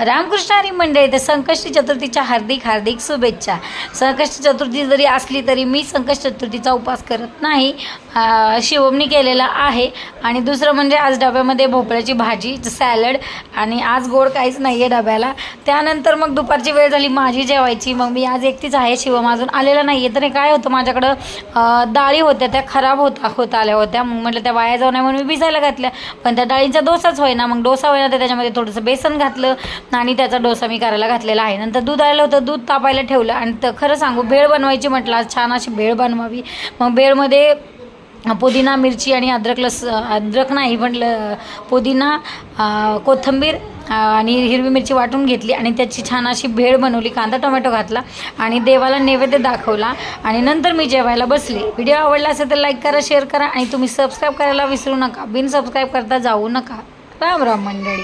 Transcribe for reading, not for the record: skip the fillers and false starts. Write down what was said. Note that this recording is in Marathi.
रामकृष्ण हरी मंडळी, तर संकष्टी चतुर्थीच्या हार्दिक हार्दिक शुभेच्छा. संकष्टी चतुर्थी जरी असली तरी मी संकष्टी चतुर्थीचा उपवास करत नाही. शिवमनी केलेला आहे. आणि दुसरं म्हणजे आज डब्यामध्ये भोपळ्याची भाजी, सॅलड, आणि आज गोड काहीच नाही आहे डब्याला. त्यानंतर मग दुपारची वेळ झाली माझी जेवायची. मग मी आज एकटीच आहे, शिवम अजून आलेला नाही आहे. तर काय होतं, माझ्याकडं डाळी होत्या त्या खराब होत आल्या होत्या. मग म्हटलं त्या वाया जाऊ नये म्हणून मी भिजायला घातल्या. पण त्या डाळींचा डोसाच होईना. मग डोसा होईना तर त्याच्यामध्ये थोडंसं बेसन घातलं आणि त्याचा डोसा मी करायला घातलेला आहे. नंतर दूध आलं होतं, दूध तापायला ठेवलं. आणि खरं सांगू, भेळ बनवायची म्हटलं, आज छान अशी भेळ बनवावी. मग भेळमध्ये पुदिना, मिरची आणि अद्रक नाही म्हटलं, पुदिना, कोथिंबीर आणि हिरवी मिरची वाटून घेतली आणि त्याची छान अशी भेळ बनवली. कांदा टोमॅटो घातला आणि देवाला नैवेद्य दाखवला. आणि नंतर मी जेवायला बसले. व्हिडिओ आवडला असेल तर लाईक करा, शेअर करा आणि तुम्ही सबस्क्राईब करायला विसरू नका. बिन सबस्क्राईब करता जाऊ नका. राम राम मंडळी.